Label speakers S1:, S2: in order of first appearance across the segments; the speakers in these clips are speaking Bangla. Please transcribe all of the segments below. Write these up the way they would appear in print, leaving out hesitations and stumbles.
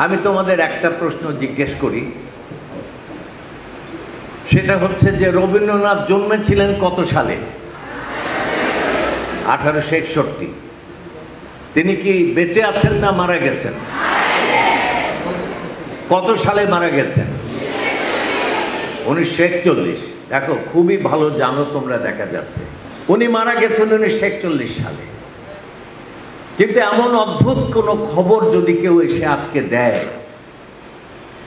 S1: আমি তোমাদের একটা প্রশ্ন জিজ্ঞেস করি, সেটা হচ্ছে যে রবীন্দ্রনাথ জন্মেছিলেন কত সালে? 1861। তিনি কি বেঁচে আছেন না মারা গেছেন? কত সালে মারা গেছেন? 1941। দেখো, খুবই ভালো জানো তোমরা, দেখা যাচ্ছে উনি মারা গেছেন 1941 সালে। কিন্তু এমন অদ্ভুত কোনো খবর যদি কেউ এসে আজকে দেয়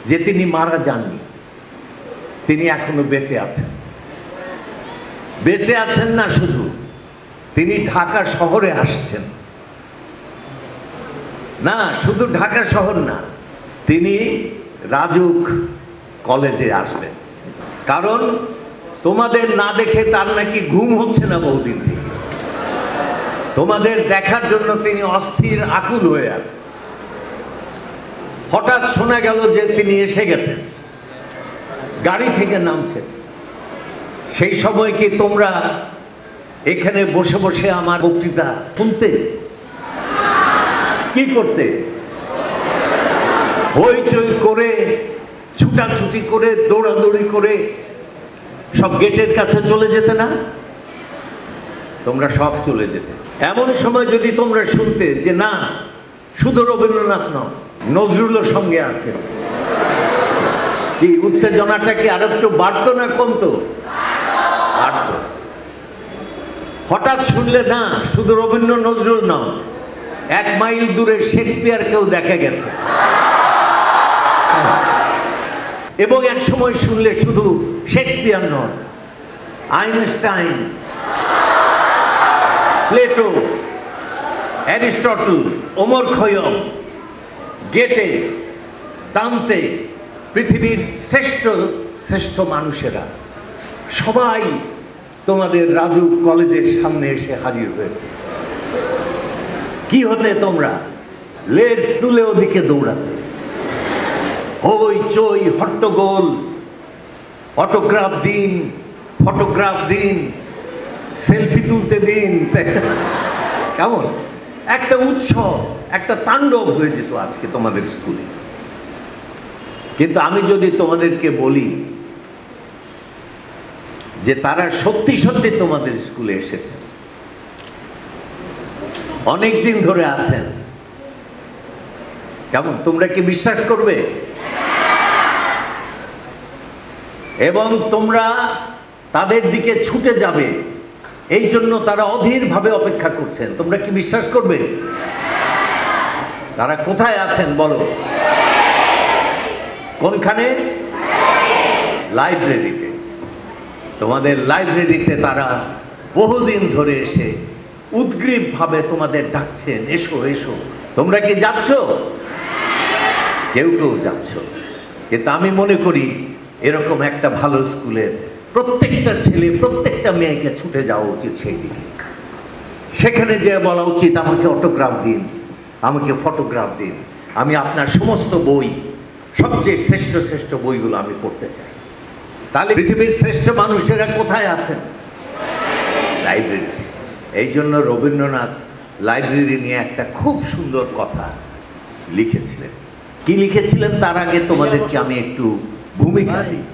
S1: যে তিনি মারা যাননি, তিনি এখনো বেঁচে আছেন। বেঁচে আছেন না শুধু, তিনি ঢাকা শহরে আসছেন। না, শুধু ঢাকা শহর না, তিনি রাজুক কলেজে আসবেন। কারণ তোমাদের না দেখে তার নাকি ঘুম হচ্ছে না বহুদিন থেকে। তোমাদের দেখার জন্য তিনি অস্থির আকুল হয়ে আছে। হঠাৎ শোনা গেল যে তিনি এসে গেছেন, গাড়ি থেকে নামছেন। সেই সময় কি তোমরা এখানে বসে বসে আমার বক্তৃতা শুনতে? কি করতে? হইচই করে, ছুটাছুটি করে, দৌড়াদৌড়ি করে সব গেটের কাছে চলে যেতে না? তোমরা সব চলে যেতে। এমন সময় যদি তোমরা শুনতে যে না, শুধু রবীন্দ্রনাথ নয়, নজরুলও সঙ্গে আছে, কি উত্তেজনাটা কি আর একটু বাড়তো না কমতো? বাড়তো। হঠাৎ শুনলে না, শুধু রবীন্দ্র নজরুল নয়, 1 মাইল দূরে শেক্সপিয়ারকেও দেখা গেছে। এবং এক সময় শুনলে শুধু শেক্সপিয়ার নয়, Einstein, Plato, Aristotle, Omar Khayyam, গেটে, দান্তে, পৃথিবীর শ্রেষ্ঠ শ্রেষ্ঠ মানুষেরা সবাই তোমাদের রাজু কলেজের সামনে এসে হাজির হয়েছে। কি হতে তোমরা? লেজ তুলে ওদিকে দৌড়াতে, হই চই হট্টগোল, অটোগ্রাফ দিন, ফটোগ্রাফ দিন, সেলফি তুলতে দিন। কেমন একটা উৎসব, একটা তাণ্ডব হয়ে যেত আজকে তোমাদের স্কুলে। কিন্তু আমি যদি তোমাদেরকে বলি যে তারা সত্যি সত্যি তোমাদের স্কুলে এসেছে, অনেক দিন ধরে আছেন, কেমন তোমরা কি বিশ্বাস করবে? এবং তোমরা তাদের দিকে ছুটে যাবে, এই জন্য তারা অধীরভাবে অপেক্ষা করছেন। তোমরা কি বিশ্বাস করবে? তারা কোথায় আছেন বলো? কোনখানে? লাইব্রেরিতে। তোমাদের লাইব্রেরিতে তারা বহুদিন ধরে এসে উদ্গ্রীবভাবে তোমাদের ডাকছেন, এসো এসো। তোমরা কি যাচ্ছ? কেউ কেউ যাচ্ছ। কিন্তু আমি মনে করি এরকম একটা ভালো স্কুলের প্রত্যেকটা ছেলে, প্রত্যেকটা মেয়েকে ছুটে যাওয়া উচিত সেই দিকে। সেখানে যে বলা উচিত, আমাকে অটোগ্রাফ দিন, আমাকে ফটোগ্রাফ দিন, আমি আপনার সমস্ত বই, সবচেয়ে শ্রেষ্ঠ শ্রেষ্ঠ বইগুলো আমি পড়তে চাই। তাহলে পৃথিবীর শ্রেষ্ঠ মানুষেরা কোথায় আছেন? লাইব্রেরি। এই জন্য রবীন্দ্রনাথ লাইব্রেরি নিয়ে একটা খুব সুন্দর কথা লিখেছিলেন। কি লিখেছিলেন তার আগে তোমাদেরকে আমি একটু ভূমিকা দিই।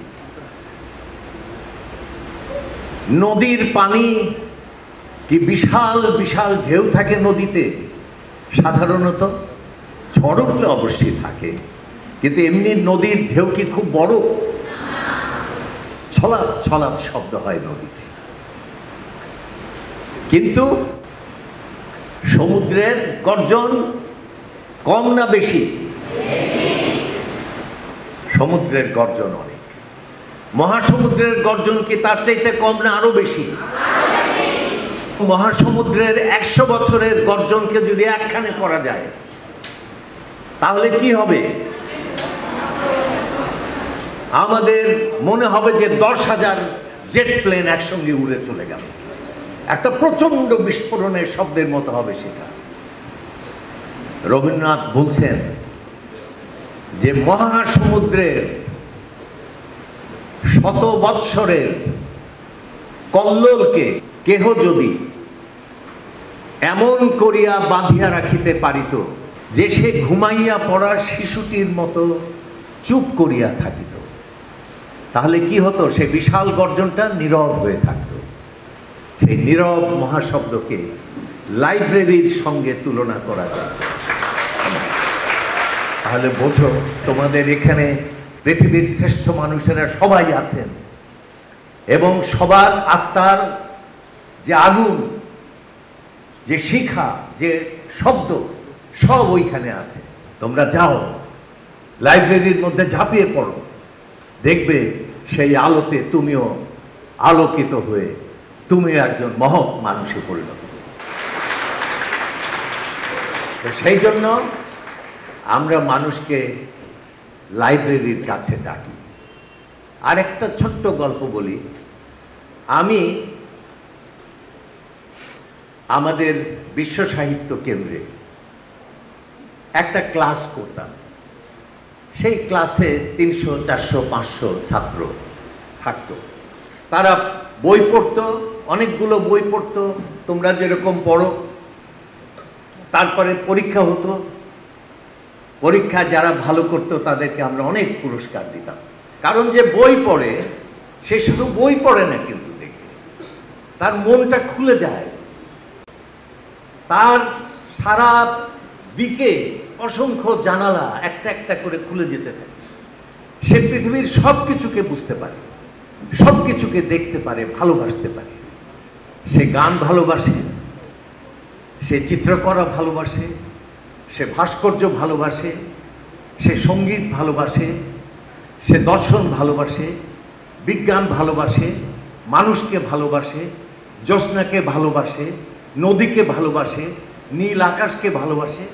S1: নদীর পানি কি বিশাল বিশাল ঢেউ থাকে নদীতে? সাধারণত ঝড় উঠলে অবশ্যই থাকে, কিন্তু এমনি নদীর ঢেউ কি খুব বড়? ছলাৎ ছলাৎ শব্দ হয় নদীতে। কিন্তু সমুদ্রের গর্জন কম না বেশি? সমুদ্রের গর্জন অনেক। মহাসমুদ্রের গর্জন কি তার চাইতে কম না আরো বেশি? মহাসমুদ্রের 100 বছরের গর্জনকে যদি একখানে করা যায় তাহলে কি হবে? আমাদের মনে হবে যে 10,000 জেট প্লেন একসঙ্গে উড়ে চলে গেল। একটা প্রচন্ড বিস্ফোরণের শব্দের মতো হবে সেটা। রবীন্দ্রনাথ বলছেন যে মহাসমুদ্রের 100 বৎসরের কল্লোলকে কেহ যদি এমন করিয়া বাঁধিয়া রাখিতে পারিত যে সে ঘুমাইয়া পড়ার শিশুটির মতো চুপ করিয়া থাকিত, তাহলে কি হতো? সে বিশাল গর্জনটা নীরব হয়ে থাকত। সেই নীরব মহাশব্দকে লাইব্রেরির সঙ্গে তুলনা করা যায়। তাহলে বোঝো, তোমাদের এখানে পৃথিবীর শ্রেষ্ঠ মানুষেরা সবাই আছেন এবং সবার আত্মার যে আগুন, যে শিখা, যে শব্দ, সব ওইখানে আছে। তোমরা যাও, লাইব্রেরির মধ্যে ঝাঁপিয়ে পড়ো, দেখবে সেই আলোতে তুমিও আলোকিত হয়ে তুমি একজন মহৎ মানুষে পরিণত হয়েছে। তো সেই জন্য আমরা মানুষকে লাইব্রেরির কাছে ডাকি। আর একটা ছোট্ট গল্প বলি। আমি আমাদের বিশ্ব সাহিত্য কেন্দ্রে একটা ক্লাস করতাম। সেই ক্লাসে 300, 400, 500 ছাত্র থাকতো। তারা বই পড়তো, অনেকগুলো বই পড়তো, তোমরা যেরকম পড়ো। তারপরে পরীক্ষা হতো। পরীক্ষা যারা ভালো করতো তাদেরকে আমরা অনেক পুরস্কার দিতাম। কারণ যে বই পড়ে সে শুধু বই পড়ে না, কিন্তু দেখে তার মনটা খুলে যায়। তার সারা দিকে অসংখ্য জানালা একটা একটা করে খুলে যেতে থাকে। সে পৃথিবীর সব কিছুকে বুঝতে পারে, সব কিছুকে দেখতে পারে, ভালোবাসতে পারে। সে গান ভালোবাসে, সে চিত্রকলা ভালোবাসে, সে ভাস্কর্য ভালোবাসে, সে সঙ্গীত ভালোবাসে, সে দর্শন ভালোবাসে, বিজ্ঞান ভালোবাসে, মানুষকে ভালোবাসে, জ্যোৎস্নাকে ভালোবাসে, নদীকে ভালোবাসে, নীল আকাশকে ভালোবাসে,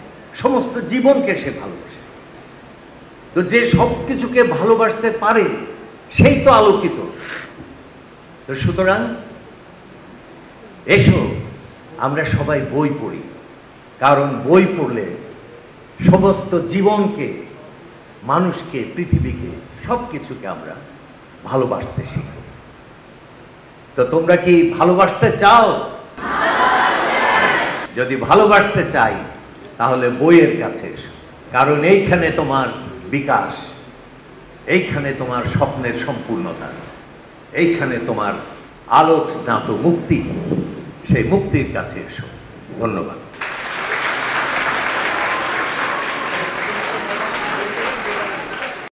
S1: সমস্ত জীবনকে সে ভালোবাসে। তো যে সব কিছুকে ভালোবাসতে পারে সেই তো আলোকিত। তো সুতরাং এসো, আমরা সবাই বই পড়ি। কারণ বই পড়লে সমস্ত জীবনকে, মানুষকে, পৃথিবীকে, সব কিছুকে আমরা ভালোবাসতে শিখব। তো তোমরা কি ভালোবাসতে চাও? যদি ভালোবাসতে চাই তাহলে বইয়ের কাছে এসো। কারণ এইখানে তোমার বিকাশ, এইখানে তোমার স্বপ্নের সম্পূর্ণতা, এইখানে তোমার আলোক স্নাত মুক্তি। সেই মুক্তির কাছে এসো। ধন্যবাদ।